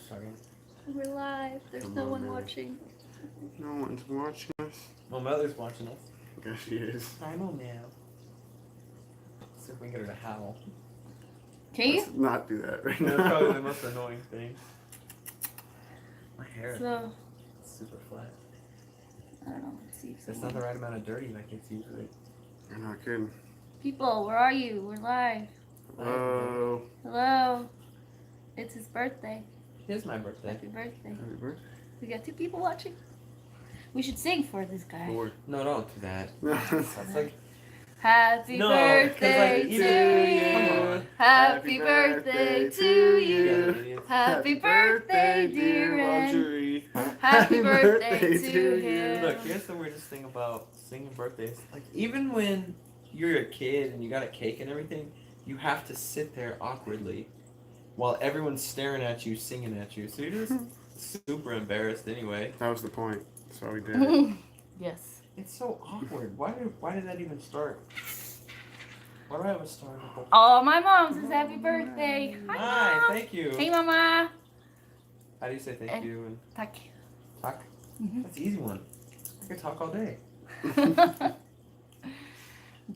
Starting. We're live. There's no one watching. No one's watching us. My mother's watching us. Yes, she is. I know, man. Let's see if we can get her to howl. Can you? Let's not do that right That's now. probably the most annoying thing. My hair So, is super flat. I don't know. Let's see if It's not someone... the right amount of dirty like it's usually. You're not kidding. People, where are you? We're live. Hello. Hello. It's his birthday. It is my birthday. Happy birthday. Happy birthday. We got 2 people watching. We should sing for this guy. Boy. No, don't do that. That's like Happy No, birthday 'cause, like, to come you. on. Happy birthday to you. idiots. Happy birthday, dear Ren. Marjorie. Happy birthday to him. Look, here's the weirdest thing about singing birthdays. Like, even when you're a kid and you got a cake and everything, you have to sit there awkwardly while everyone's staring at you, singing at you. So you're just super embarrassed anyway. That was the point. That's why we did it. Yes. It's so awkward. Why did that even start? Why do I have a star? Oh, my mom says happy birthday. Hi, Hi, Mom. thank you. Hey, Mama. How do you say thank you and Tak. talk? Mhm. That's an easy one. I could talk all day.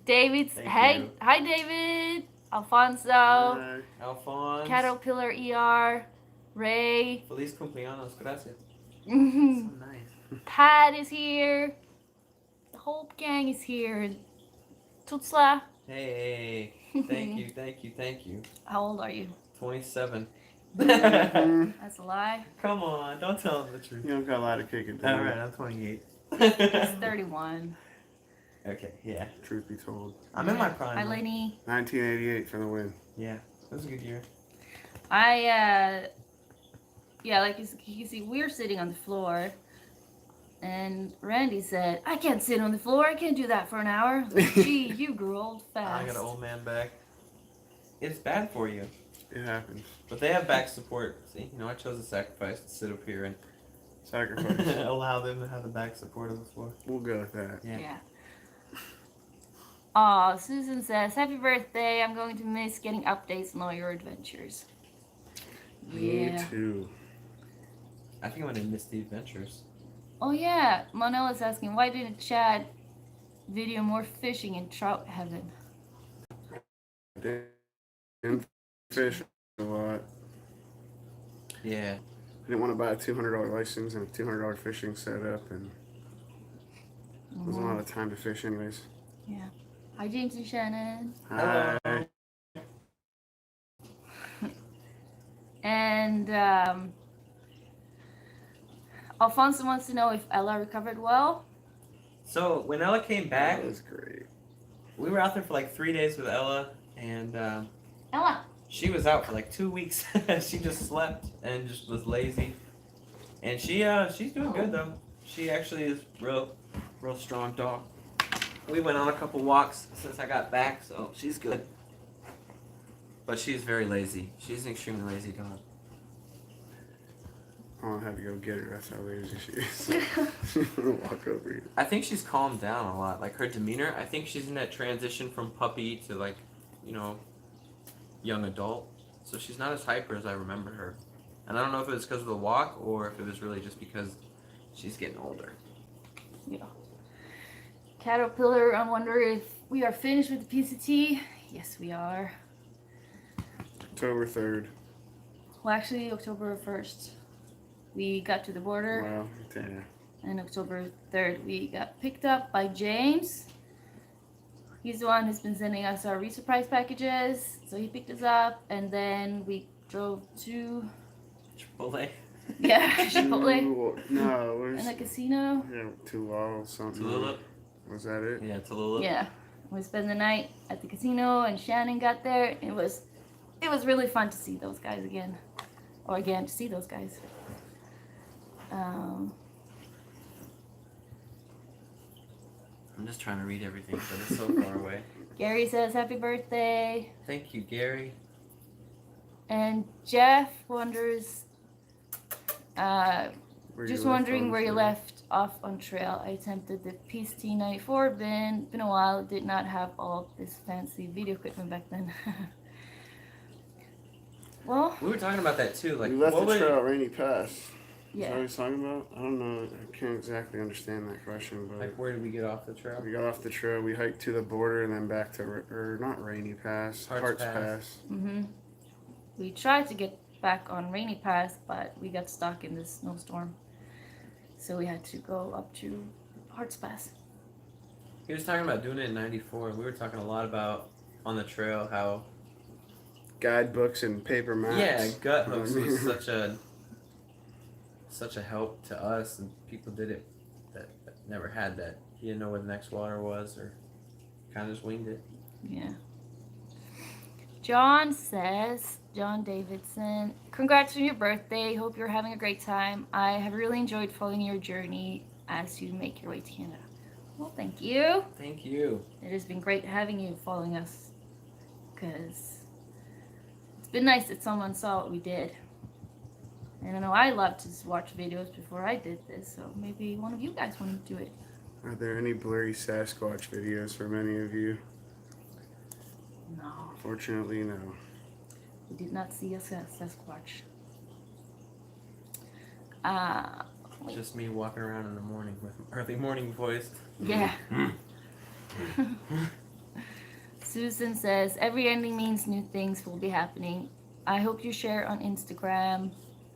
David's. Thank Hey, you. hi, David. Alfonso. Hi. Alphonse. Caterpillar ER. Ray. Feliz cumpleaños. Gracias. So Mhm. nice. Pat is here. The whole gang is here. Tutsla. Hey, thank you, thank you, thank you. How old are you? 27. Mm, That's a lie. Come on, don't tell him the truth. you don't got a lot of cake in Alright, I'm 28. He's 31. Okay, yeah. Truth be told. I'm in my prime. Hi, though. Lainey. 1988 for the win. Yeah, that was a good year. Yeah, like you can see, we're sitting on the floor. And Randy said, I can't sit on the floor. I can't do that for an hour. Gee, you grew old fast. I got an old man back. It's bad for you. It happens. But they have back support. See, I chose a sacrifice to sit up here and Sacrifice. allow them to have the back support of the floor. We'll go with that. Yeah. Aw, Susan says, happy birthday. I'm going to miss getting updates on all your adventures. Me Yeah. too. I think I'm going to miss the adventures. Oh, yeah. Monella's asking, why didn't Chad video more fishing in trout heaven? Didn't fish a lot. Yeah. I didn't want to buy a $200 license and a $200 fishing setup, and it was a lot of time to fish anyways. Yeah. Hi, James and Shannon. Hi. Hello. And Alfonso wants to know if Ella recovered well. So, when Ella came back, That was great. we were out there for like 3 days with Ella, and Ella. she was out for like 2 weeks. She just slept and just was lazy. And she's doing good though. She actually is real strong dog. We went on a couple walks since I got back, so she's good. But she's very lazy. She's an extremely lazy dog. I'll have you go get her. That's how lazy she is. She's gonna walk over you. I think she's calmed down a lot. Like her demeanor, I think she's in that transition from puppy to like, young adult. So she's not as hyper as I remember her. And I don't know if it was because of the walk or if it was really just because she's getting older. Yeah. Caterpillar, I wonder if we are finished with the PCT. Yes, we are. October 3rd. Well, actually, October 1st, we got to the border. Wow. Damn. And October 3rd, we got picked up by James. He's the one who's been sending us our resurprise packages. So he picked us up, and then we drove to Chipotle. Chipotle No, and where's the casino. yeah, Tulare something. Tallulah. Was that it? Yeah, Tallulah. Yeah, we spent the night at the casino, and Shannon got there. It was really fun to see those guys again, to see those guys. I'm just trying to read everything, but it's so far away. Gary says happy birthday, Thank you, Gary. and Jeff wonders. Just wondering where you left off on trail. I attempted the Peace T94. Been a while. Did not have all this fancy video equipment back then. Well, We were talking about that too. Like, We left what the would trail at Rainy Pass. Is that yeah. what he's talking about? I don't know. I can't exactly understand that question, but like where did we get off the trail? we got off the trail. We hiked to the border and then back to, or not Rainy Pass, Hearts Pass. Pass. We tried to get back on Rainy Pass, but we got stuck in this snowstorm. So we had to go up to Hearts Pass. He was talking about doing it in '94. We were talking a lot about on the trail how Guidebooks and paper maps. gut hooks was such a help to us, and people did it that never had that. He didn't know where the next water was, or kind of just winged it. Yeah. John Davidson, congrats on your birthday. Hope you're having a great time. I have really enjoyed following your journey as you make your way to Canada. Well, thank you. Thank you. It has been great having you following us, because it's been nice that someone saw what we did. And I know I love to watch videos before I did this, so maybe one of you guys want to do it. Are there any blurry Sasquatch videos from any of you? No, Fortunately, no. we did not see a Sasquatch. Just me walking around in the morning with early morning voice. Yeah. Susan says, every ending means new things will be happening. I hope you share on Instagram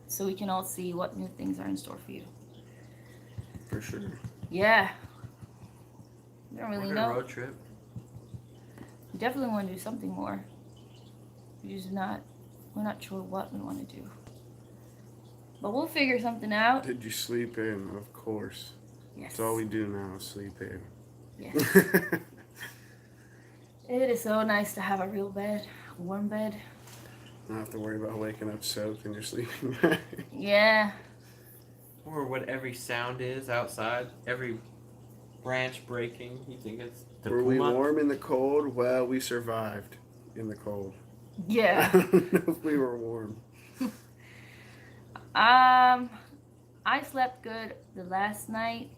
so we can all see what new things are in store for you. For sure. Yeah. We don't We're really gonna know. road trip. We definitely want to do something more. We're not sure what we want to do. But we'll figure something out. Did you sleep in? Of course. Yes. That's all we do now is sleep in. Yes. It is so nice to have a real bed, a warm bed. Not have to worry about waking up soaked in your sleeping bag. Yeah. Or what every sound is outside. Every branch breaking. You think it's the Were we puma? warm in the cold? Well, we survived in the cold. Yeah. I don't know if we were warm. I slept good the last night.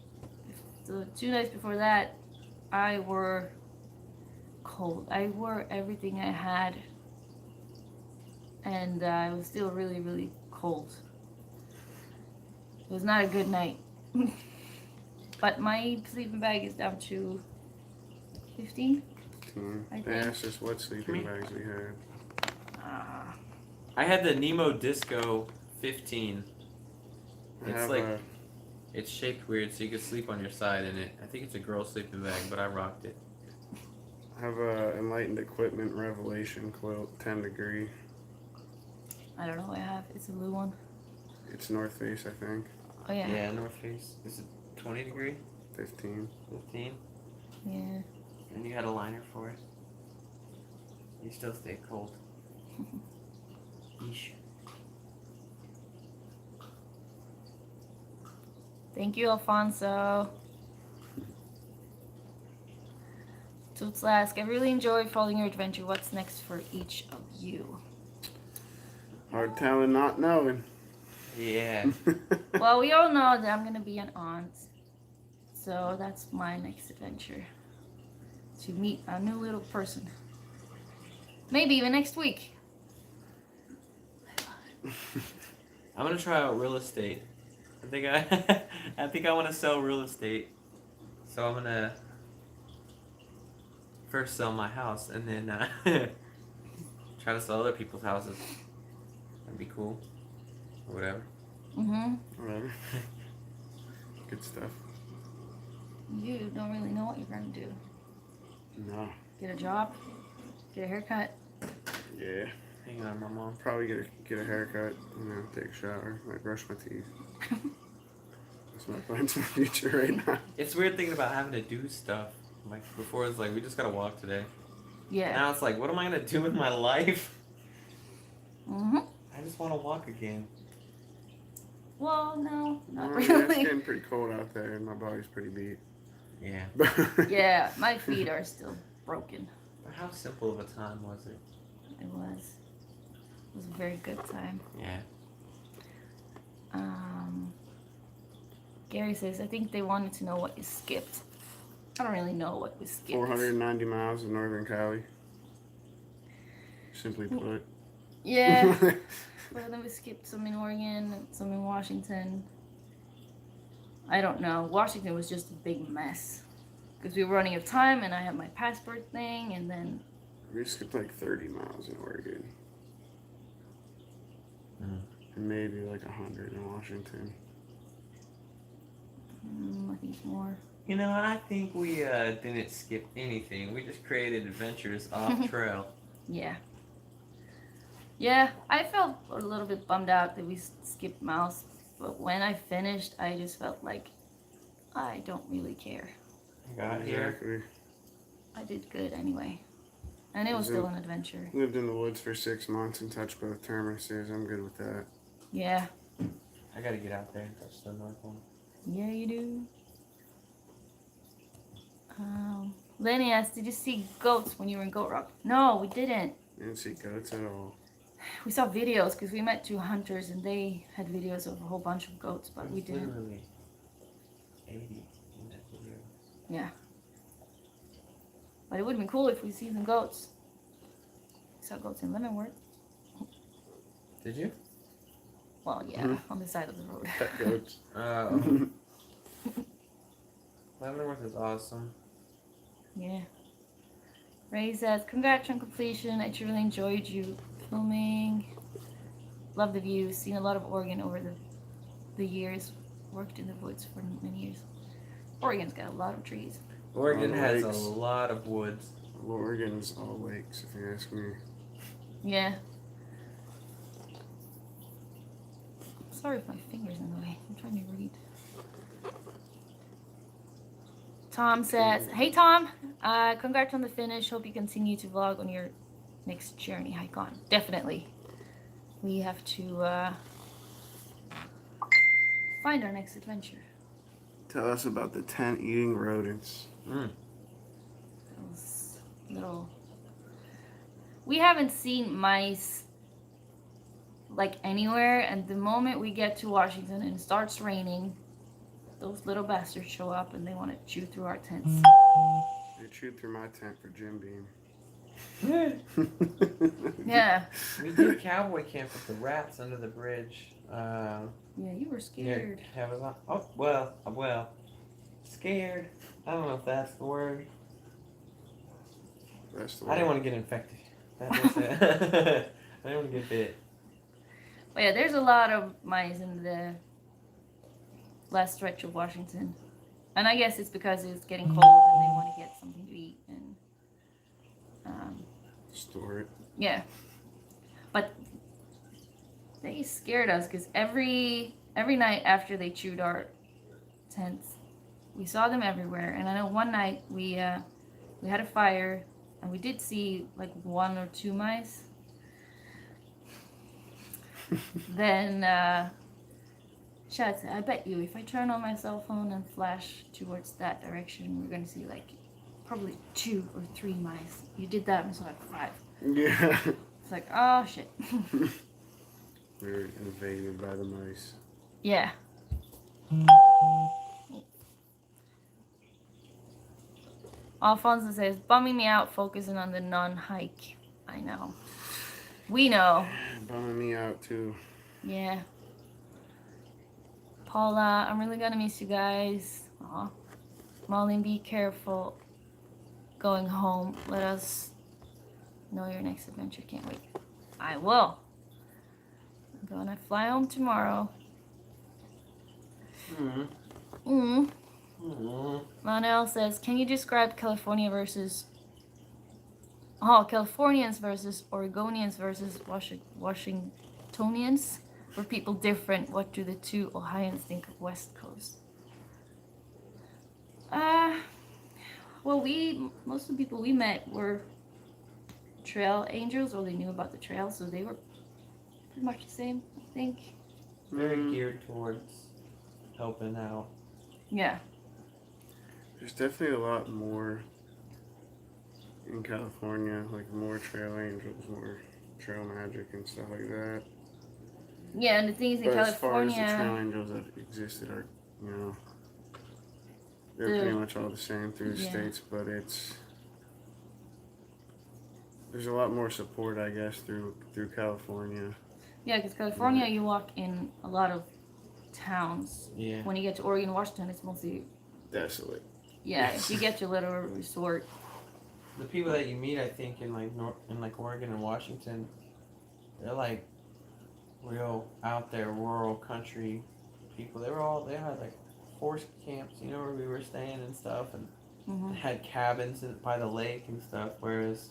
The 2 nights before that, I were cold. I wore everything I had, and I was still really, really cold. It was not a good night. But my sleeping bag is down to 15. I think. Yeah, it's just what sleeping bags we had. I had the Nemo Disco 15. I It's have like a, it's shaped weird, so you could sleep on your side in it. I think it's a girl sleeping bag, but I rocked it. I have a Enlightened Equipment Revelation quilt, 10 degree. I don't know what I have. It's a blue one. It's North Face, I think. Oh, yeah. Yeah, North Face. Is it 20 degree? 15. 15? Yeah. And you had a liner for it. You still stay cold. Yeesh. Thank you, Alfonso. Toots Lask, I really enjoyed following your adventure. What's next for each of you? Hard telling, not knowing. Yeah. Well, we all know that I'm going to be an aunt. So that's my next adventure. To meet a new little person. Maybe even next week. I'm gonna try out real estate. I think I want to sell real estate. So I'm gonna first sell my house and then try to sell other people's houses. That'd be cool. Or whatever. Mm-hmm. Whatever. Good stuff. You don't really know what you're going to do. No. Get a job? Get a haircut? Yeah. Hang on, my mom. Probably get a haircut, take a shower, brush my teeth. That's my plans for the future right now. It's weird thinking about having to do stuff. Like before, it's like we just gotta walk today. Yeah. Now it's like, what am I gonna do with my life? Mm-hmm. I just want to walk again. Well, no, not Well, yeah, it's really. getting pretty cold out there, and my body's pretty beat. Yeah. Yeah, my feet are still broken. But how simple of a time was it? It was. It was a very good time. Yeah. Gary says, I think they wanted to know what you skipped. I don't really know what we skipped. 490 miles of northern Cali. Simply put. Yeah. Well, then we skipped some in Oregon, some in Washington. I don't know. Washington was just a big mess because we were running out of time, and I had my passport thing, and then We skipped like 30 miles in Oregon. And maybe like 100 in Washington. I think it's more. You know, I think we didn't skip anything. We just created adventures off trail. Yeah. Yeah, I felt a little bit bummed out that we skipped miles, but when I finished, I just felt like I don't really care. Got here. Exactly. I did good anyway. And it was still an adventure. Lived in the woods for 6 months and touched both terminuses. I'm good with that. Yeah. I gotta get out there and touch the north one. Yeah, you do. Lenny asked, did you see goats when you were in Goat Rock? No, we didn't. Didn't see goats at all. We saw videos because we met 2 hunters and they had videos of a whole bunch of goats, but we didn't. Literally 80 in that video. Yeah. But it would have been cool if we see some goats. We saw goats in Leavenworth. Did you? Well, yeah, on the side of the road. Pet goats. Leavenworth is awesome. Yeah. Ray says, congrats on completion. I truly enjoyed you filming. Love the views. Seen a lot of Oregon over the years. Worked in the woods for many years. Oregon's got a lot of trees. Oregon has a lakes. lot of woods. Well, Oregon's all lakes, if you ask me. Yeah. Sorry if my finger's in the way. I'm trying to read. Tom says, hey Tom, congrats on the finish. Hope you continue to vlog on your next journey hike on. Definitely. We have to find our next adventure. Tell us about the tent eating rodents. Those little... We haven't seen mice like anywhere, and the moment we get to Washington and it starts raining, those little bastards show up and they want to chew through our tents. They chewed through my tent for Jim Beam. Yeah. We did cowboy camp with the rats under the bridge. Yeah, you were scared. Yeah, oh, well, scared. I don't know if that's the word. That's the I didn't want to get infected. That was it. I didn't want to get bit. But yeah, there's a lot of mice in the last stretch of Washington. And I guess it's because it's getting cold and they want to get something to eat. And store it. yeah. But they scared us because every night after they chewed our tents, we saw them everywhere. And I know one night we had a fire and we did see like 1 or 2 mice. Then Chad said, I bet you if I turn on my cell phone and flash towards that direction, we're going to see like probably 2 or 3 mice. You did that and we saw like 5. Yeah. It's like, oh shit. We were invaded by the mice. Yeah. Alfonso says, bumming me out focusing on the non-hike. I know. We know. Bumming me out too. Yeah. Paula, I'm really gonna miss you guys. Aw. Marlene, be careful going home. Let us know your next adventure. Can't wait. I will. I'm gonna fly home tomorrow. Manel says, can you describe Californians versus Oregonians versus Washingtonians? Were people different? What do the 2 Ohioans think of West Coast? Well, most of the people we met were trail angels, or they knew about the trail, so they were pretty much the same, I think. Very geared towards helping out. Yeah. There's definitely a lot more in California, like more trail angels, more trail magic and stuff like that. Yeah, and the thing is in But as far as the trail California, angels that existed are, they're pretty much all the same through the Yeah. states, but it's there's a lot more support, I guess, through California. Yeah, because California, you walk in a lot of towns. Yeah. When you get to Oregon, Washington, it's mostly Desolate. yeah. If you get to a little resort, The people that you meet, I think, in like Oregon and Washington, they're like real out there, rural country people. They had like horse camps, you know, where we were staying and stuff, and mm-hmm. they had cabins by the lake and stuff. Whereas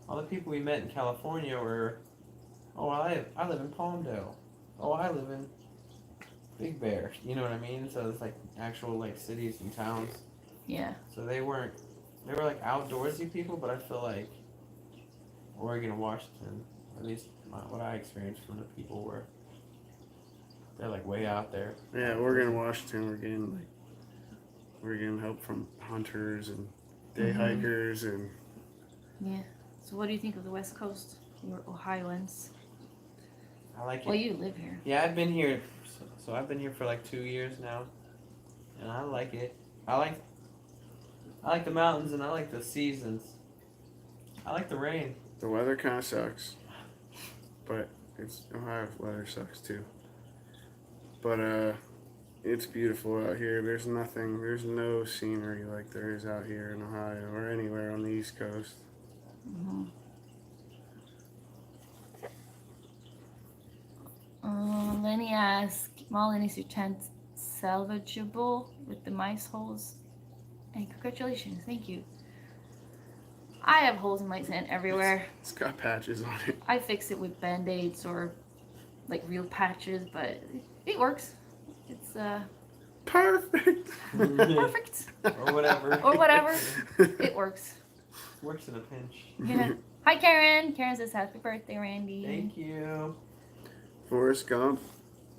all the people we met in California were, oh, I live in Palmdale. Oh, I live in Big Bear. You know what I mean? So it's like actual like cities and towns. Yeah. So they were like outdoorsy people, but I feel like Oregon and Washington, at least what I experienced from the people were, they're like way out there. Yeah, Oregon and Washington, we're getting help from hunters and day hikers and. Yeah. So what do you think of the West Coast? You're Ohioans. I like it. Well, you live here. Yeah, I've been here. So I've been here for like 2 years now, and I like it. I like the mountains and I like the seasons. I like the rain. The weather kind of sucks, but Ohio's weather sucks too. But it's beautiful out here. There's no scenery like there is out here in Ohio or anywhere on the East Coast. Mm-hmm. Lenny asked, Marlon, is your tent salvageable with the mice holes? And congratulations, thank you. I have holes in my tent everywhere. It's got patches on it. I fix it with band-aids or like real patches, but it works. It's Perfect. perfect. Or whatever. Or whatever. It works. Works in a pinch. Yeah. Hi Karen. Karen says happy birthday, Randy. Thank you. Forrest Gump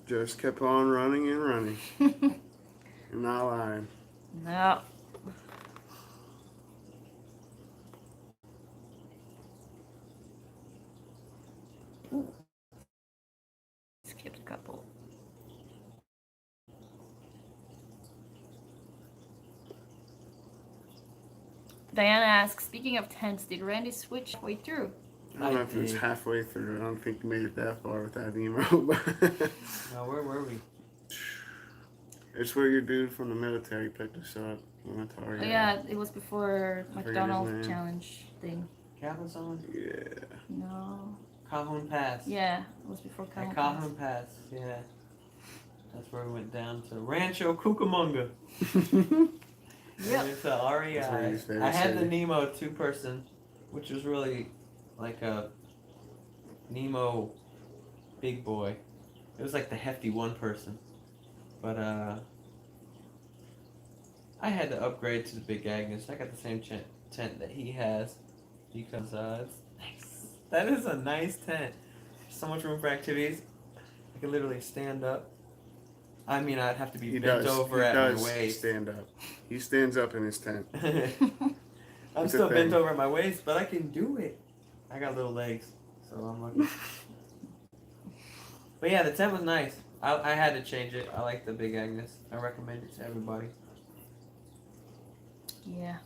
just kept on running and running. I'm not lying. No. Ooh. Skipped a couple. Diana asks, speaking of tents, did Randy switch halfway through? I don't know if it's halfway through. I don't think he made it that far with that emo. But Now, where were we? it's where your dude from the military picked us up. We went to Oh, yeah, it was before forget his McDonald's name. challenge thing. Cabazon? Yeah. No. Calhoun Pass. Yeah, it was before Calhoun. At Calhoun Pass, yeah. That's where we went down to Rancho Cucamonga. Yep. It's a REI. That's where his favorite I had the city. Nemo 2-person, which was really like a Nemo big boy. It was like the hefty 1-person. But I had to upgrade to the Big Agnes. I got the same tent that he has because it's nice. That is a nice tent. So much room for activities. I can literally stand up. I mean, I'd have to be bent over at my waist. Stand up. He stands up in his tent. I'm It's a still bent thing. over at my waist, but I can do it. I got little legs, so I'm lucky. But yeah, the tent was nice. I had to change it. I like the Big Agnes. I recommend it to everybody. Yeah.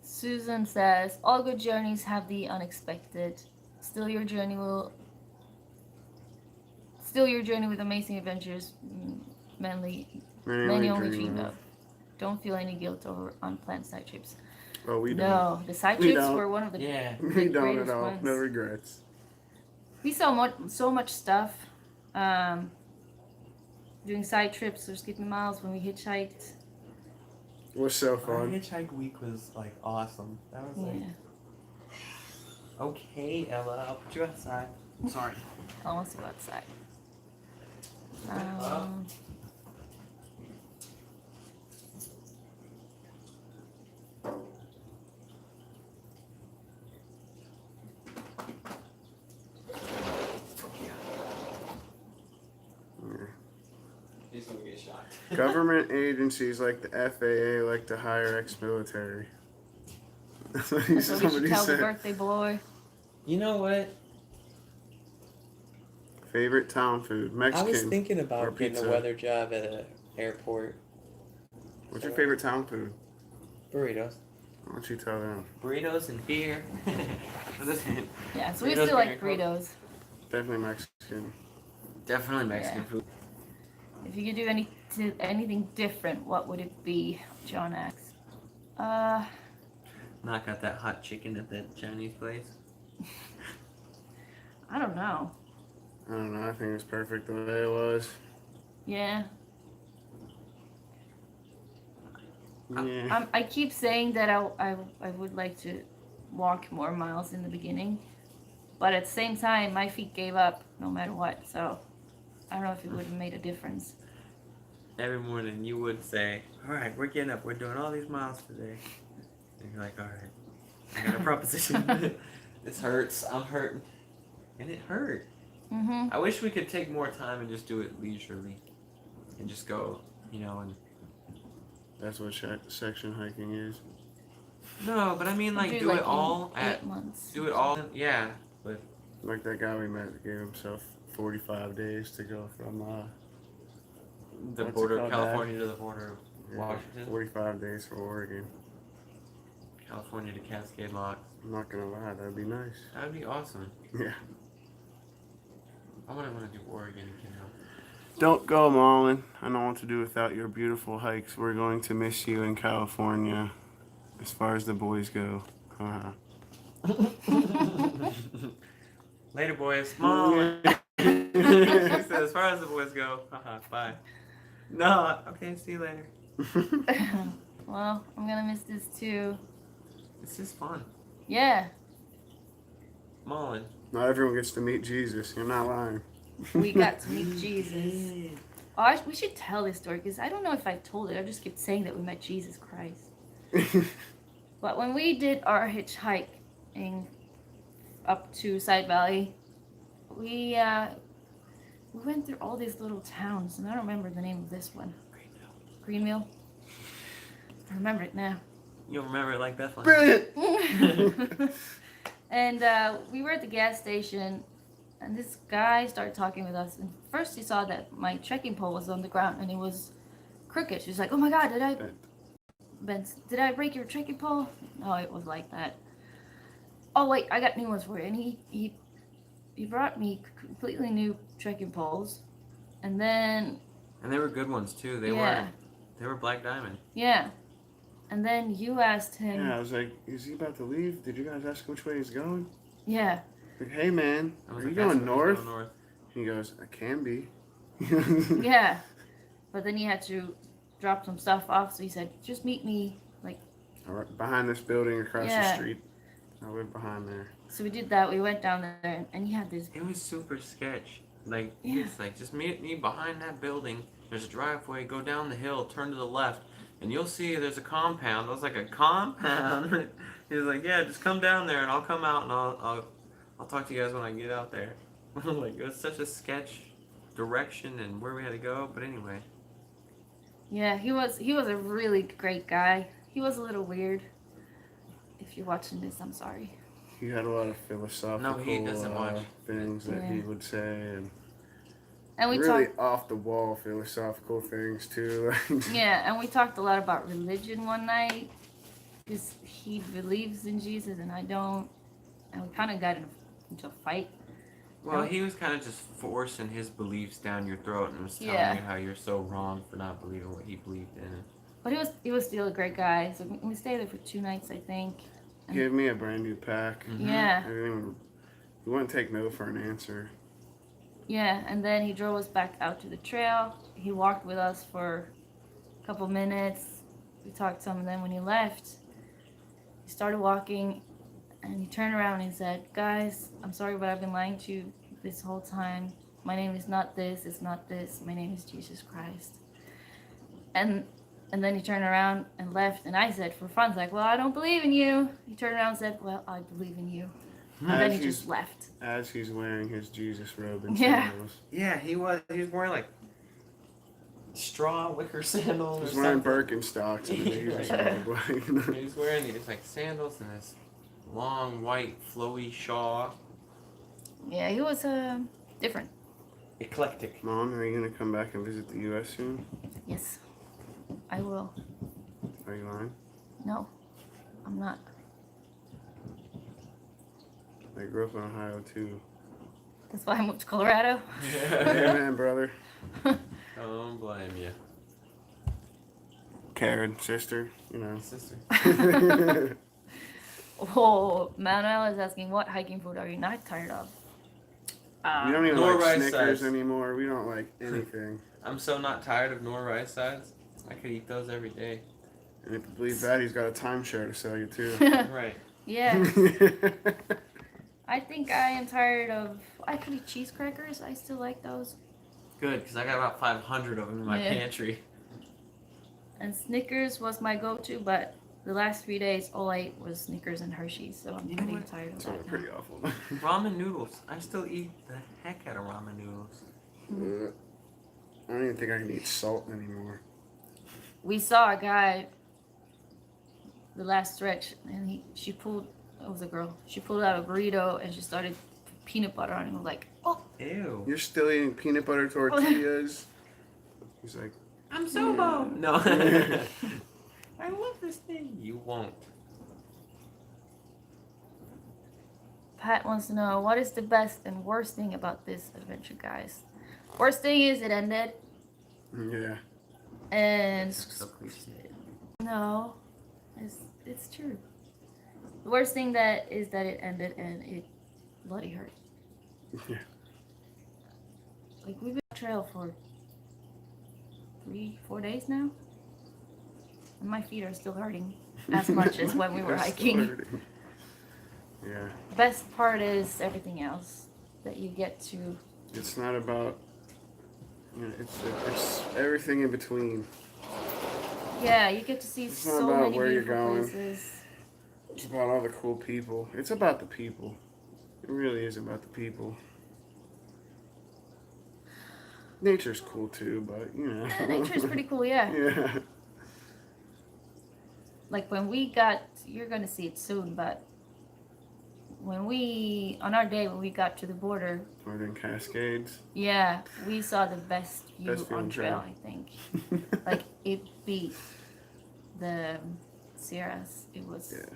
Susan says, all good journeys have the unexpected. Still your journey with amazing adventures, many only dream of. Don't feel any guilt over unplanned side trips. Oh, we don't. No, the side We trips don't. were one of the Yeah. We don't at greatest all. ones. No regrets. We saw so much stuff. Doing side trips or skipping miles when we hitchhiked. It was so Our fun. hitchhike week was like awesome. That was like, Yeah. okay, Ella, I'll put you outside. Sorry. I want to go outside. He's gonna get shot. Government agencies like the FAA like to hire ex-military. That's what That's what we should somebody tell the said. birthday boy. You know what? Favorite town food? Mexican. I was thinking or about getting a pizza. weather job at an airport. What's your favorite town food? Burritos. Why don't you tell them? Burritos and beer. Yeah, so we Burritos, still like beer, and Coke. burritos. Definitely Mexican. Definitely Mexican Yeah. food. If you could do anything different, what would it be? John asks. Knock out that hot chicken at that Chinese place. I don't know. I don't know. I think it's perfect the way it was. Yeah. Yeah. I keep saying that I would like to walk more miles in the beginning, but at the same time, my feet gave up no matter what. So I don't know if it would have made a difference. Every morning you would say, "All right, we're getting up. We're doing all these miles today." And you're like, "All right, I got a proposition. This hurts. I'm hurting, and it hurt." Mhm. I wish we could take more time and just do it leisurely, and just go, and That's what section hiking is. no, but I mean like do like it all in at 8 months. do it all. Yeah, but Like that guy we met that gave himself 45 days to go from the What's it border of called, California to the border of Washington, 45 days for Oregon. California to Cascade Locks. I'm not gonna lie, that'd be nice. That would be awesome. Yeah. I wouldn't want to do Oregon again. Don't go, Mullen. I don't know what to do without your beautiful hikes. We're going to miss you in California, as far as the boys go. Later, boys. Mom. She said, as far as the boys go, bye. No, okay, see you later. Well, I'm gonna miss this too. This is fun. Yeah, Mullen. Not everyone gets to meet Jesus. You're not lying. we got to meet Jesus. Oh, we should tell this story because I don't know if I told it. I just kept saying that we met Jesus Christ. But when we did our hitchhiking up to Side Valley, we went through all these little towns, and I don't remember the name of this one. Greenville. I remember it now. You'll remember it like Bethlehem. Brilliant! And we were at the gas station, and this guy started talking with us. And first he saw that my trekking pole was on the ground, and it was crooked. She's like, "Oh my God, did I break your trekking pole?" No, it was like that. Oh wait, I got new ones for you. And he brought me completely new trekking poles, and then And they were good ones too. They were Black Diamond. yeah, and then you asked him. Yeah, I was like, is he about to leave? Did you guys ask which way he's going? Yeah. Like, hey man, I was are you like, going north? Going north. He goes, I can be. Yeah, but then he had to drop some stuff off, so he said, "Just meet me." All right, behind this building across the Yeah. street. I live behind there. So we did that. We went down there, and he had this. It was super sketch. Like, Yeah. it's like, just meet me behind that building. There's a driveway. Go down the hill. Turn to the left. And you'll see there's a compound. I was like, a compound? He was like, yeah, just come down there and I'll come out and I'll talk to you guys when I get out there. Like, it was such a sketch direction and where we had to go. But anyway. Yeah, he was a really great guy. He was a little weird. If you're watching this, I'm sorry. He had a lot of philosophical No, he doesn't watch. things that he Yeah. would say, And we really talked. off the wall philosophical ththings too. Yeah, and we talked a lot about religion one night, because he believes in Jesus and I don't, and we kind of got into a fight. Well, he was kind of just forcing his beliefs down your throat and was telling Yeah. you how you're so wrong for not believing what he believed in. But he was still a great guy. So we stayed there for 2 nights, I think. He gave me a brand new pack. Mhm. Yeah. I didn't even, he wouldn't take no for an answer. Yeah, and then he drove us back out to the trail. He walked with us for a couple minutes. We talked some, and then when he left, he started walking, and he turned around and he said, "Guys, I'm sorry, but I've been lying to you this whole time. My name is not this, it's not this. My name is Jesus Christ." And then he turned around and left, and I said, for fun, like, "Well, I don't believe in you." He turned around and said, "Well, I believe in you." And then he just left. As he's wearing his Jesus robe and Yeah. sandals. Yeah, he was wearing like straw wicker sandals. He's or wearing something. Birkenstocks and a Jesus Right. robe. He was wearing these like sandals and this long white flowy shawl. Yeah, he was different. Eclectic. Mom, are you gonna come back and visit the U.S. soon? Yes, I will. Are you lying? No, I'm not. I grew up in Ohio too. That's why I moved to Colorado. Amen, brother. Don't blame you. Karen, sister, you know. Sister. Oh, Manuel is asking, what hiking food are you not tired of? We don't even Nor like rice Snickers sides. anymore. We don't like anything. I'm so not tired of nor rice sides. I could eat those every day. And if you believe that, he's got a timeshare to sell you too. Right. Yeah. I think I am tired of actually cheese crackers. I still like those. Good, because I got about 500 of them in my Yeah. pantry. And Snickers was my go-to, but the last 3 days all I ate was Snickers and Hershey's, so I'm You know pretty what? tired of It's that. pretty Now. awful. Ramen noodles. I still eat the heck out of ramen noodles. I don't even think I can eat salt anymore. We saw a guy the last stretch, and she pulled. It was a girl. She pulled out a burrito and she started peanut butter on it. I was like, oh. Ew. You're still eating peanut butter tortillas? He's like, I'm sober. No. I love this thing. You won't. Pat wants to know, what is the best and worst thing about this adventure, guys? Worst thing is it ended. yeah. And So cliche. no, it's true. The worst thing that is that it ended and it bloody hurt. Yeah. Like we've been on trail for 3-4 days now, and my feet are still hurting as much as when we were They're still hiking. hurting. Yeah. The best part is everything else that you get to. It's not about, you know, it's everything in between. Yeah, you get to see It's not so about many where you're beautiful going. places. It's about all the cool people. It's about the people. It really is about the people. Nature's cool too, but you know. Yeah, nature's pretty cool, yeah. Yeah. Like when we got, you're gonna see it soon, but when we, on our day when we got to the border, Northern Cascades. yeah, we saw the best view Best view on on trail, trail. I think. Like it beat the Sierras. It was Yeah.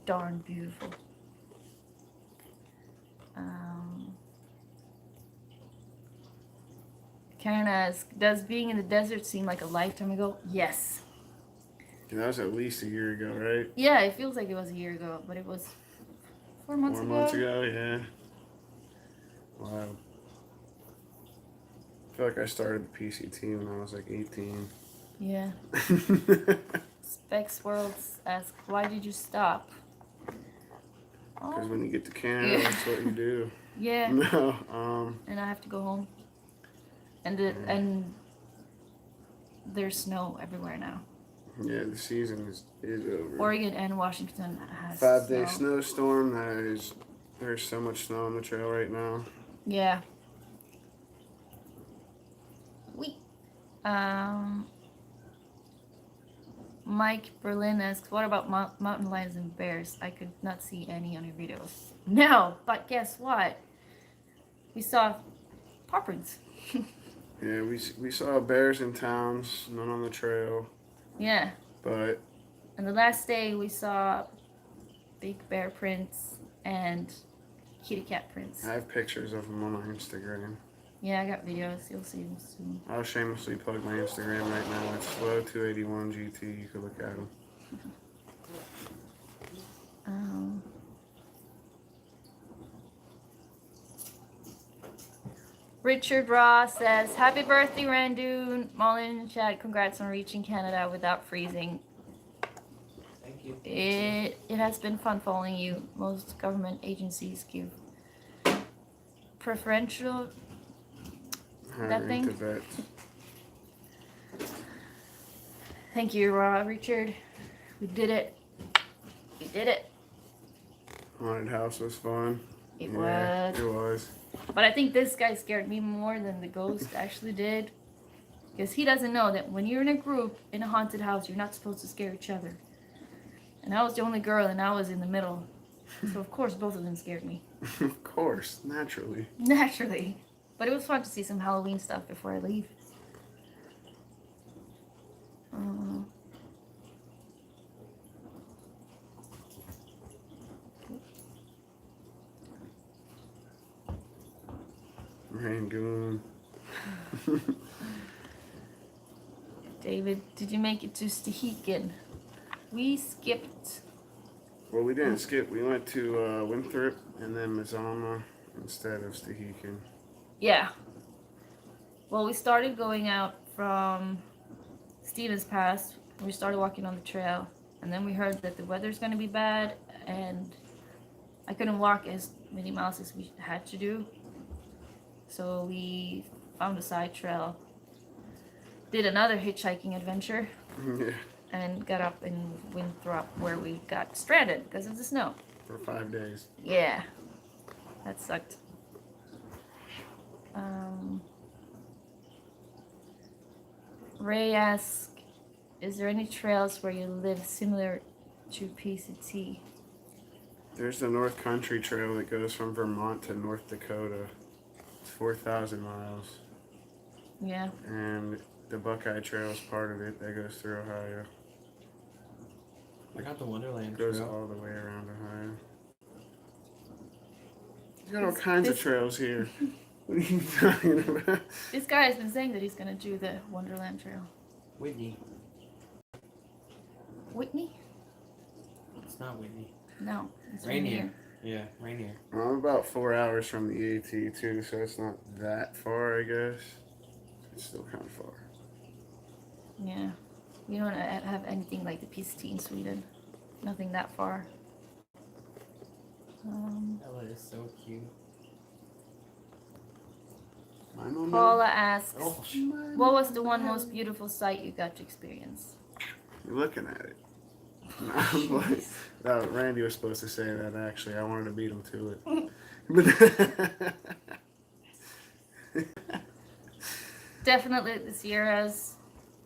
darn beautiful. Karen asks, does being in the desert seem like a lifetime ago? Yes. And that was at least a year ago, right? Yeah, it feels like it was a year ago, but it was 4 months 4 ago. months ago, yeah. Wow. I feel like I started the PCT when I was like 18. Yeah. Specs Worlds asks, why did you stop? Because Oh, when you get to Canada, Yeah. that's what you do. yeah. No, And I have to go home. And there's snow everywhere now. yeah, the season is over. Oregon and Washington has 5-day snow. snowstorm. There's so much snow on the trail right now. Yeah. Mike Berlin asks, what about mountain lions and bears? I could not see any on your videos. No, but guess what? We saw paw prints. Yeah, we saw bears in towns, none on the trail, Yeah. but And the last day we saw big bear prints and kitty cat prints. I have pictures of them on my Instagram. Yeah, I got videos. You'll see them soon. I'll shamelessly plug my Instagram right now. It's slow281gt. You can look at them. Richard Ross says, happy birthday, Randoon. Mullen and Chad, congrats on reaching Canada without freezing. Thank you. It has been fun following you. Most government agencies give preferential Hiring thing? to vets. Thank you, Richard. We did it. We did it. Haunted house was fun. It Yeah, was. it was. But I think this guy scared me more than the ghost actually did. Because he doesn't know that when you're in a group in a haunted house, you're not supposed to scare each other. And I was the only girl and I was in the middle. So of course both of them scared me. Of course, naturally. Naturally. But it was fun to see some Halloween stuff before I leave. Rangoon. David, did you make it to Hitchhiking? We skipped. Well, we didn't skip. We went to Winthrop and then Mazama instead of Stehekin. Yeah. Well, we started going out from Stevens Pass. We started walking on the trail, and then we heard that the weather's going to be bad, and I couldn't walk as many miles as we had to do. So we found a side trail, did another hitchhiking adventure, Yeah, and got up in Winthrop where we got stranded because of the snow. for 5 days. Yeah, that sucked. Ray asks, is there any trails where you live similar to PCT? There's the North Country Trail that goes from Vermont to North Dakota. It's 4,000 miles. Yeah. And the Buckeye Trail is part of it that goes through Ohio. I got the Wonderland It goes Trail. all the way around Ohio. You got all kinds of trails here. What are you talking about? This guy has been saying that he's gonna do the Wonderland Trail. Whitney. Whitney? It's not Whitney. No, it's Rainier. Yeah, Rainier. Well, I'm about 4 hours from the AT too, so it's not that far, I guess. It's still kind of far. Yeah. We don't have anything like the PCT in Sweden. Nothing that far. Ella is so cute. My mom. Paula asks, Oh, what was the one most beautiful sight you got to experience? You're looking at it. No, I'm like, Randy was supposed to say that actually. I wanted to beat him to it. But Definitely the Sierras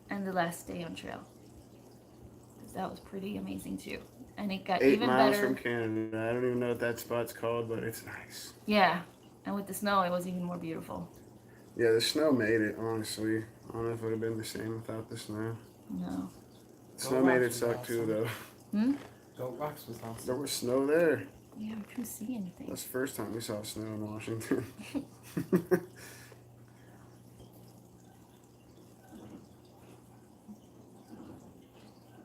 and the last day on trail. 'Cause that was pretty amazing too. And it got 8 even miles better. from Canada. I don't even know what that spot's called, but it's nice. Yeah. And with the snow, it was even more beautiful. Yeah, the snow made it, honestly. I don't know if it would have been the same without the snow. No. The snow made it suck too, though. Goat Rocks was awesome. There was snow there. Yeah, we couldn't see anything. That's the first time we saw snow in Washington.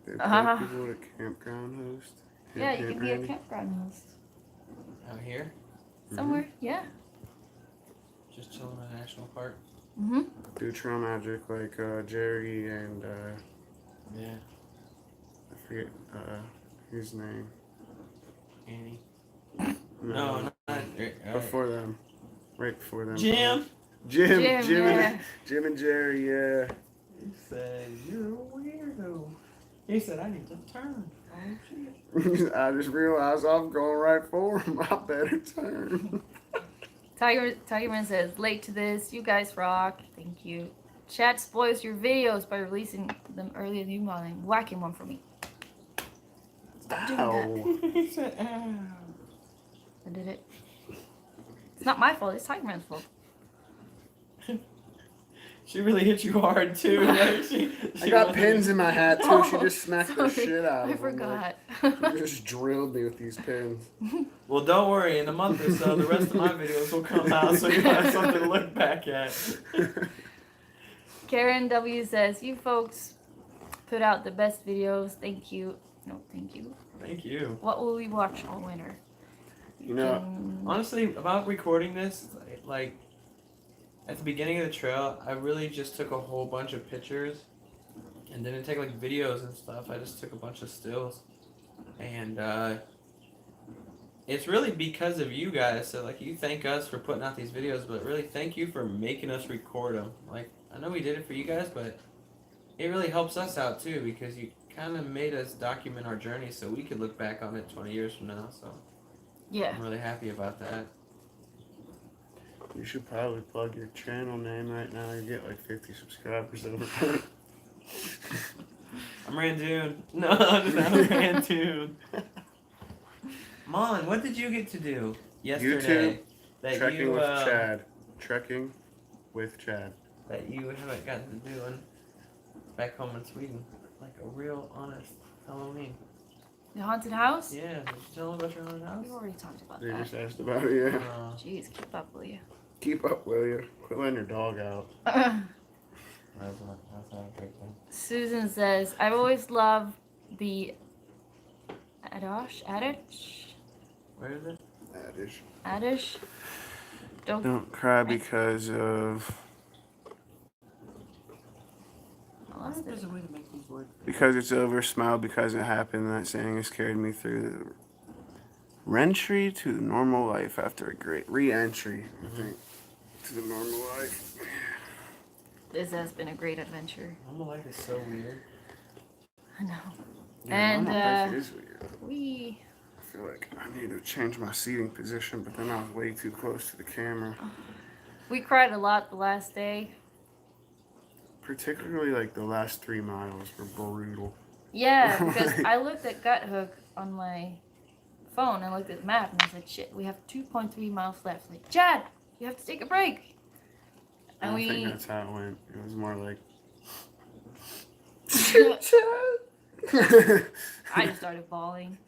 They pay people to campground host. Yeah, you Camp can be a Randy. campground host. Out here, Somewhere, yeah. just chilling in a national park. Mm-hmm. Do trail magic like Jerry and Yeah, I forget his name. Annie. No, not Before them. Right before them. Jim. Jim, yeah. Jim and Jerry, yeah. He said, "You're a weirdo." He said, "I need to turn." Oh shit. I just realized I'm going right for him. I better turn. Tigerman says, late to this. You guys rock. Thank you. Chat spoils your videos by releasing them earlier than you modeling. Whacking one for me. Stop doing that. Ow. He said, "Ow." I did it. It's not my fault. It's Tigerman's fault. She really hit you hard too. Like she I got wasn't- pins in my hat too. Oh, she just smacked the sorry. shit out of I them. forgot. Like, she just drilled me with these pins. Well, don't worry. In a month or so, the rest of my videos will come out, so you have something to look back at. Karen W says, you folks put out the best videos. Thank you. No, thank you. Thank you. What will we watch all winter? You know, Honestly, about recording this, like at the beginning of the trail, I really just took a whole bunch of pictures and didn't take like videos and stuff. I just took a bunch of stills, and it's really because of you guys. So like, you thank us for putting out these videos, but really thank you for making us record them. Like, I know we did it for you guys, but it really helps us out too, because you kind of made us document our journey so we could look back on it 20 years from now. So yeah. I'm really happy about that. you should probably plug your channel name right now. You get like 50 subscribers over there. I'm Randoon. No, I'm not Randoon. Mon, what did you get to do yesterday? YouTube, That Trekking you with Chad. Trekking with Chad. that you haven't gotten to do back home in Sweden, like a real honest Halloween. The haunted house? Yeah, did you tell them about your haunted house? We already talked about They that. just asked about it, yeah. Jeez, keep up, will you? Keep up, will you? Quit letting your dog out. That's not a great thing. Susan says, I've always loved the Adish. Where is it? Adish. Don't cry because of... I lost it. There's a way to make these work. Because it's over, smile because it happened. That saying has carried me through the re-entry to the normal life after a great re-entry, I think, to the normal life. This has been a great adventure. Normal life is so weird. I know. Yeah, And normal life is weird. I feel like I need to change my seating position, but then I was way too close to the camera. We cried a lot the last day. Particularly like the last 3 miles were brutal. Yeah, because I looked at Gut Hook on my phone and looked at the map and I said, shit, we have 2.3 miles left. Like, Chad, you have to take a break. I And don't think that's how it went. It was more like... I just started bawling.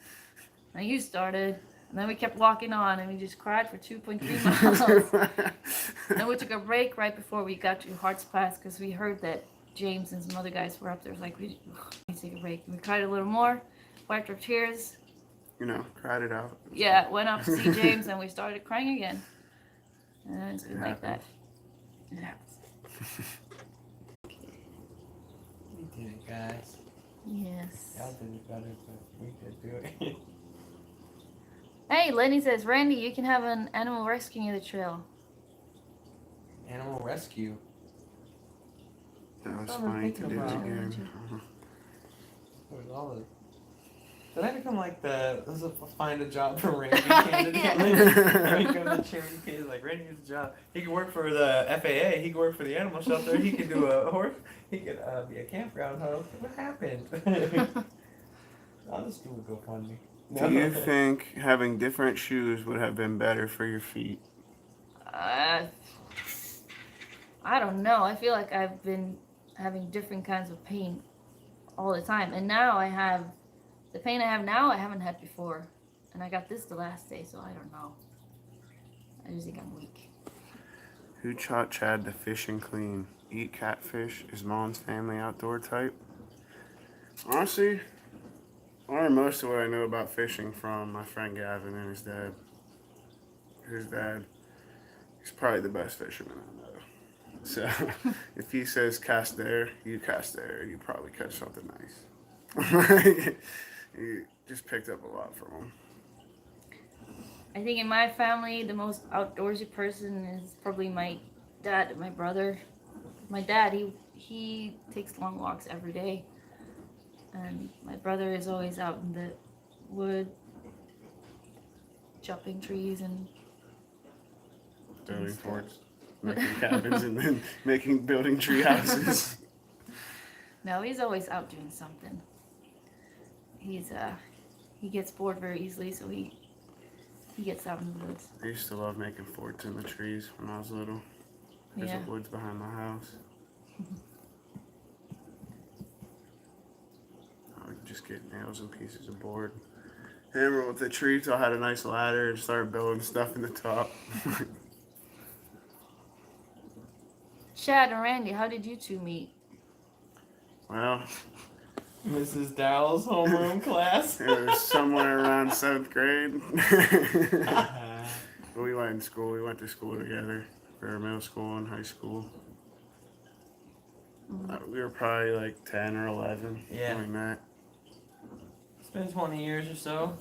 And you started. And then we kept walking on and we just cried for 2.3 miles. Then we took a break right before we got to Hearts class because we heard that James and some other guys were up there. It was like, we need to take a break. And we cried a little more, wiped our tears. You know, cried it out. Yeah, went up to see James and we started crying again. And it's been like that. It happens. We did it, guys. Yes. Y'all did it better, but we could do it. Hey, Lenny says, Randy, you can have an animal rescue near the trail. Animal rescue. That was That's what I'm funny to thinking do about. again. With all of it. Did I become like this is a find a job for Randy candidate? Yeah. He goes to charity kids like Randy needs a job. He could work for the FAA. He could work for the animal shelter. He could do a horse. He could be a campground host. What happened? I'll just do a GoFundMe. Do you think having different shoes would have been better for your feet? I don't know. I feel like I've been having different kinds of pain all the time. And now I have, the pain I have now I haven't had before. And I got this the last day, so I don't know. I just think I'm weak. Who taught Chad to fish and clean? Eat catfish? Is Mom's family outdoor type? Honestly, I learned most of what I know about fishing from my friend Gavin and his dad. His dad, he's probably the best fisherman I know. So, if he says cast there, you cast there, you probably catch something nice. You just picked up a lot from him. I think in my family, the most outdoorsy person is probably my dad and my brother. My dad, he takes long walks every day. And my brother is always out in the wood, chopping trees and Building stuff. forts, making cabins, and then building tree houses. No, he's always out doing something. He gets bored very easily, so he gets out in the woods. I used to love making forts in the trees when I was little. There's Yeah. the woods behind my house. I would just get nails and pieces of board, hammer with the tree till I had a nice ladder and start building stuff in the top. Chad and Randy, how did you two meet? Well, Mrs. Dowell's homeroom class. it was somewhere around 7th grade. We went in school. We went to school together for middle school and high school. We were probably like 10 or 11 Yeah. when we met. It's been 20 years or so.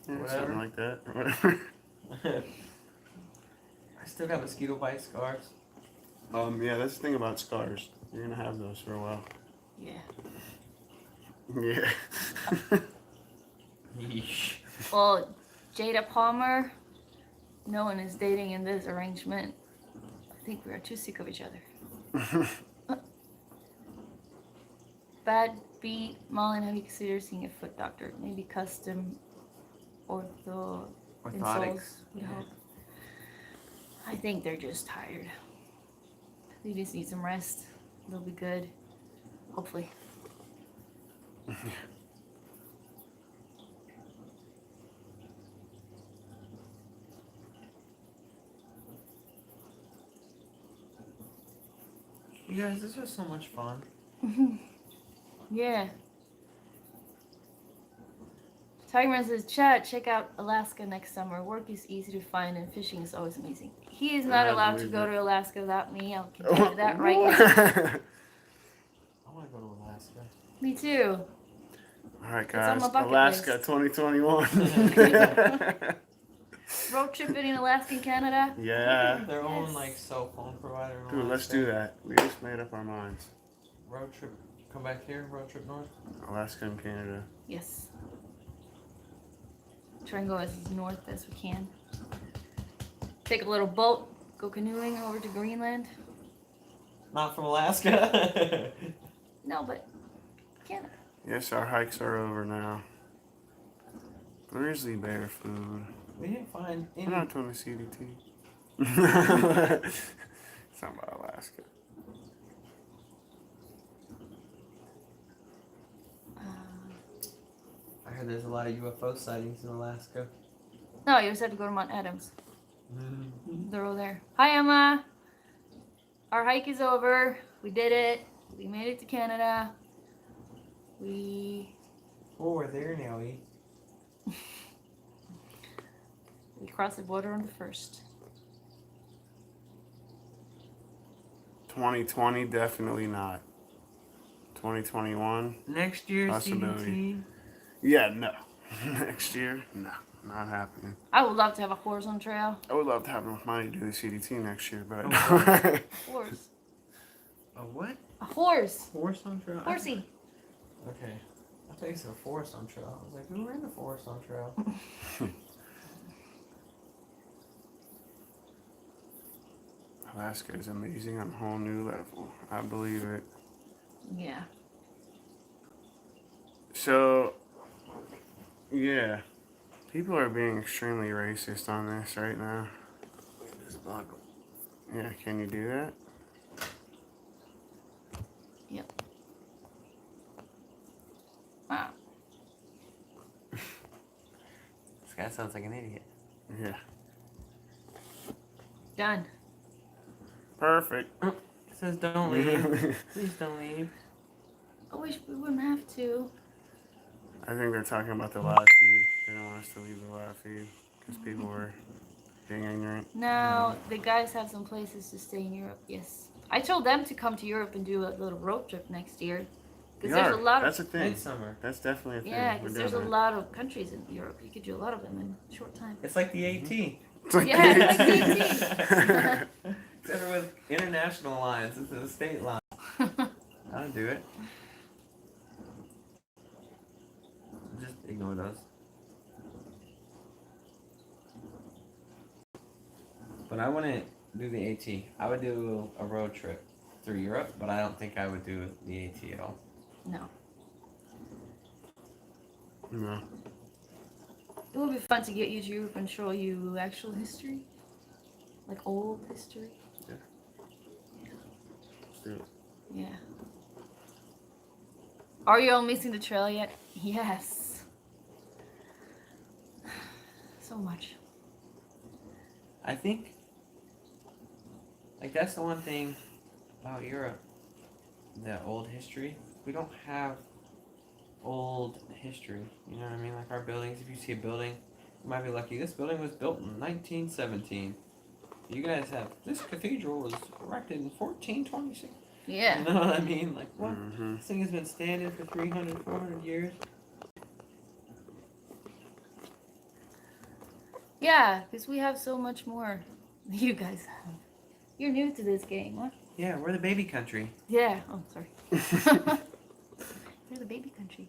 Yeah, Whatever. something like that. Or whatever. I still got mosquito bite scars. Yeah, that's the thing about scars. You're gonna have those for a while. Yeah. Yeah. Yeesh. Well, Jada Palmer, no one is dating in this arrangement. I think we are too sick of each other. Bad beat, Mullen, have you considered seeing a foot doctor? Maybe custom ortho Orthotics. insoles would help. I think they're just tired. They just need some rest. They'll be good. Hopefully. You guys, this was so much fun. Yeah. Tigerman says, Chad, check out Alaska next summer. Work is easy to find and fishing is always amazing. He is not I allowed to believe go it. to Alaska without me. I can tell you that right now. I want to go to Alaska. Me too. All right, It's on guys. my bucket Alaska list. 2021. Road tripping in Alaska and Canada. Yeah. Their own Yes. like cell phone provider. in Dude, let's Alaska. do that. We just made up our minds. Road trip. Come back here. Road trip north. Alaska and Canada. Yes. Try and go as north as we can. Take a little boat, go canoeing over to Greenland. Not from Alaska. No, but Canada. Yes, our hikes are over now. Grizzly bear food. We didn't find any. I'm not doing the CDT. It's not about Alaska. I heard there's a lot of UFO sightings in Alaska. No, you just have to go to Mount Adams. Mm-hmm. They're all there. Hi, Emma. Our hike is over. We did it. We made it to Canada. We Oh, we're there now, crossed the border on the 1st. 2020, definitely not. 2021, Next year, Possibility. CDT. yeah, no. Next year, no, not happening. I would love to have a horse on trail. I would love to have enough money to do the CDT next year, but I Oh, don't. Horse. A what? A horse. Forest on trail? Horsey. Okay. I thought you said a forest on trail. I was like, we were in the forest on trail. Alaska is amazing on a whole new level. I believe it. Yeah. So, yeah. People are being extremely racist on this right now. Look at this buckle. Yeah, can you do that? Yep. Wow. This guy sounds like an idiot. Yeah. Done. Perfect. It says don't leave. Please don't leave. I wish we wouldn't have to. I think they're talking about the live feed. They don't want us to leave the live feed because people were being ignorant. No, the guys have some places to stay in Europe. Yes. I told them to come to Europe and do a little road trip next year. Because there's a lot That's of a thing. Midsummer. That's definitely a thing. yeah, We're because there's a doing that. lot of countries in Europe. You could do a lot of them in a short time. It's like the AT. It's like Yeah, it's like the- Except with international lines instead of state lines. I'll do it. Just ignore those. But I wouldn't do the AT. I would do a road trip through Europe, but I don't think I would do the AT at all. No. No. It would be fun to get you to Europe and show you actual history. Like old history. Let's do it. Yeah. Are you all missing the trail yet? Yes. So much. I think, like, that's the one thing about Europe, the old history. We don't have old history, you know what I mean? Like, our buildings, if you see a building, you might be lucky. This building was built in 1917. You guys have, this cathedral was erected in 1426. Yeah. You know what I mean? Like, what? Mm-hmm. This thing has been standing for 300, 400 years. Yeah, because we have so much more than you guys have. You're new to this game, what? Yeah, we're the baby country. Yeah. Oh, sorry. You're the baby country.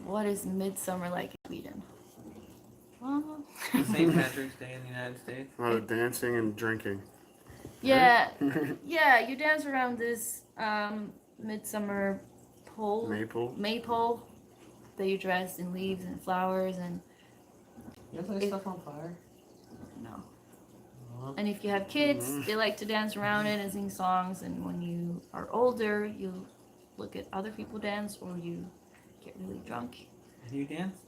What is midsummer like in Sweden? The St. Patrick's Day in the United States. A lot of dancing and drinking. Yeah, yeah. You dance around this midsummer pole, maypole, that you dress in leaves and flowers and You guys light stuff on fire? no. And if you have kids, they like to dance around it and sing songs. And when you are older, you look at other people dance or you get really drunk. Do you dance?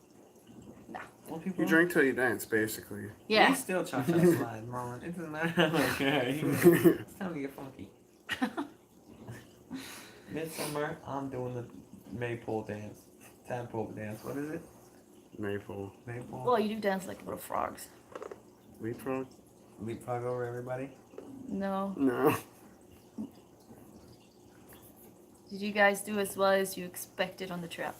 No. Old people. You drink till you dance, basically. Yeah. He's still cha-cha slide, Mom. It doesn't matter how much it's time to get funky. Midsummer, I'm doing the maypole dance. Tadpole dance. What is it? Maple. Maypole? Well, you do dance like little frogs. Leapfrog? Leapfrog over everybody? No. No. Did you guys do as well as you expected on the trip?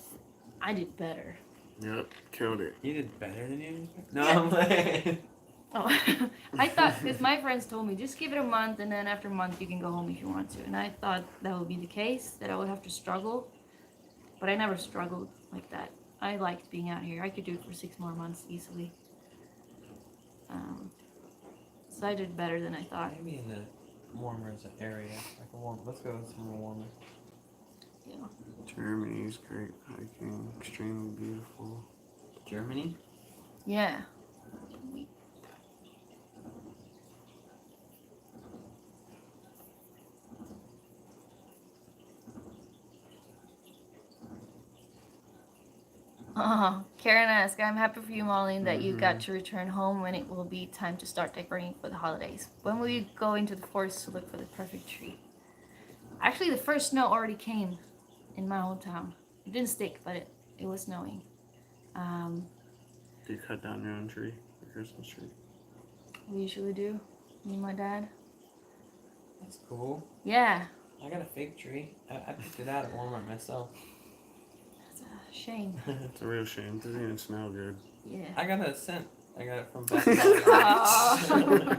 I did better. Yep, killed it. You did better than you? No, I'm playing. Oh, I thought, because my friends told me, just give it a month, and then after a month you can go home if you want to. And I thought that would be the case, that I would have to struggle. But I never struggled like that. I liked being out here. I could do it for 6 more months easily. So I did better than I thought. Maybe in the warmer area. Like a warm. Let's go somewhere warmer. Yeah. Germany's great hiking, extremely beautiful. Germany? Yeah. Oh, Karen asked, I'm happy for you, Molly, that you got to return home when it will be time to start decorating for the holidays. When will you go into the forest to look for the perfect tree? Actually, the first snow already came in my hometown. It didn't stick, but it was snowing. Do you cut down your own tree, the Christmas tree? We usually do, me and my dad. That's cool. Yeah. I got a fake tree. I picked it out at Walmart myself. That's a shame. It's a real shame. It doesn't even smell good. Yeah. I got a scent. I got it from Bath and Body Works. Oh.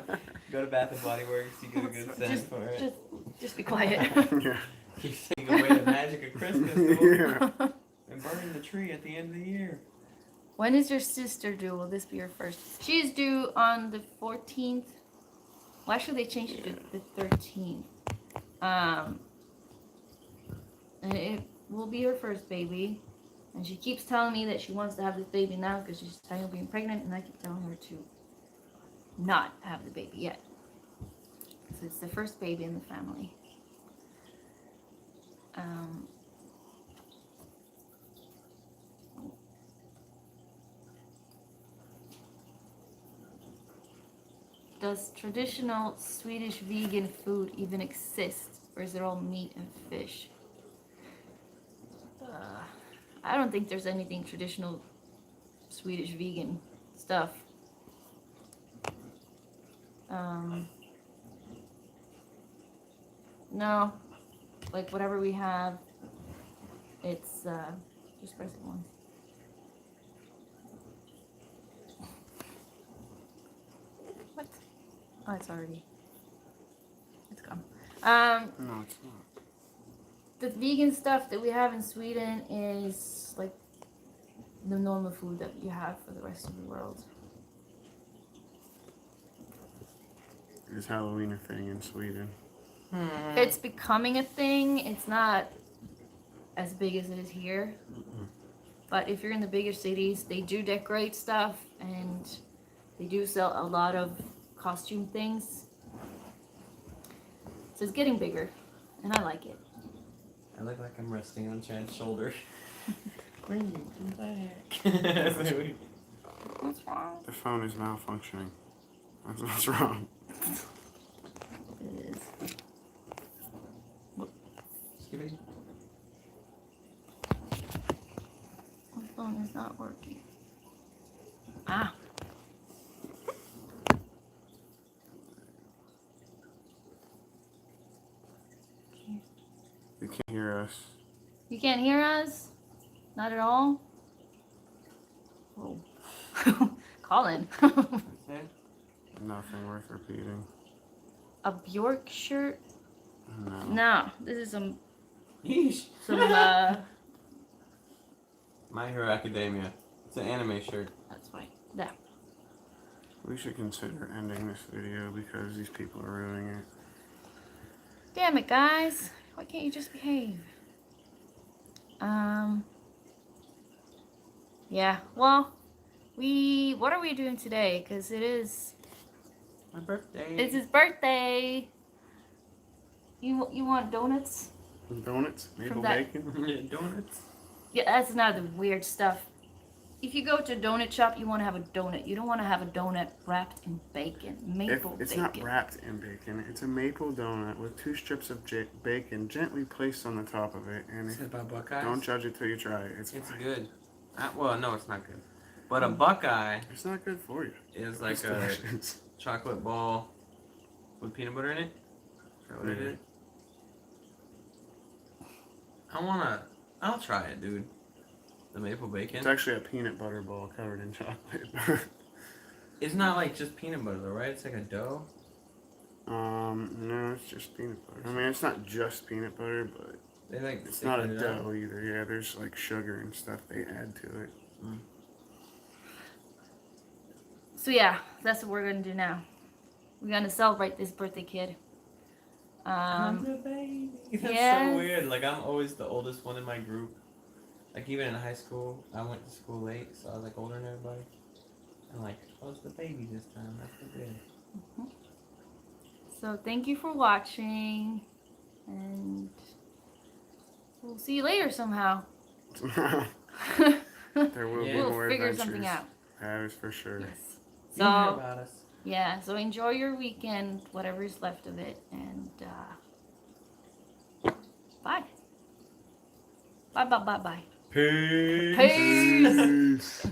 Go to Bath and Body Works, you get a good scent for it. Just be quiet. Yeah. Keep taking away the magic of Christmas. Yeah. And burning the tree at the end of the year. When is your sister due? Will this be your first? She is due on the 14th. Well, actually, they changed it to the 13th. And it will be her first baby. And she keeps telling me that she wants to have this baby now because she's tired of being pregnant. And I keep telling her to not have the baby yet. So it's the first baby in the family. Does traditional Swedish vegan food even exist, or is it all meat and fish? I don't think there's anything traditional Swedish vegan stuff. No, like whatever we have, it's just press it once. What? Oh, it's already. It's gone. No, it's not. The vegan stuff that we have in Sweden is like the normal food that you have for the rest of the world. Is Halloween a thing in Sweden? It's becoming a thing. It's not as big as it is here. But if you're in the bigger cities, they do decorate stuff and they do sell a lot of costume things. So it's getting bigger and I like it. I look like I'm resting on Chad's shoulder. Bring me back. What's wrong? The phone is malfunctioning. That's what's wrong. It is. Skibidi. My phone is not working. Ah. You can't hear us. You can't hear us? Not at all? Oh. Colin. Nothing worth repeating. A Bjork shirt? No. No, this is some Yeesh. My Hero Academia. It's an anime shirt. That's fine. There. We should consider ending this video because these people are ruining it. Damn it, guys. Why can't you just behave? Yeah, well, what are we doing today? Because it's My birthday. his birthday. You want donuts? Donuts? Maple that- bacon? Donuts. Yeah, that's not the weird stuff. if you go to a donut shop, you want to have a donut. You don't want to have a donut wrapped in bacon, maple It's bacon. not wrapped in bacon. It's a maple donut with 2 strips of bacon gently placed on the top of it. And Is it by Buckeyes? don't judge it till you try it. It's fine. good. Well, no, it's not good. But a Buckeye It's not good for you. is like It's a delicious. chocolate ball with peanut butter in it. Is that what it Yeah. is? I'll try it, dude. The maple bacon. It's actually a peanut butter ball covered in chocolate. It's not like just peanut butter though, right? It's like a dough. No, it's just peanut butter. I mean, it's not just peanut butter, but They like it's not a thicken it up. dough either. Yeah, there's like sugar and stuff they add to it. So yeah, that's what we're gonna do now. We're gonna celebrate this birthday kid. I'm the baby. That's yes. so weird. Like I'm always the oldest one in my group. Like even in high school, I went to school late, so I was like older than everybody. I'm like, I was the baby this time. That's so good. So thank you for watching, and we'll see you later somehow. There will be Yeah. We'll more figure adventures. something out. That is for sure. Yes. You hear So about us. yeah, so enjoy your weekend, whatever's left of it, and bye. Bye. Peace. Peace. Peace.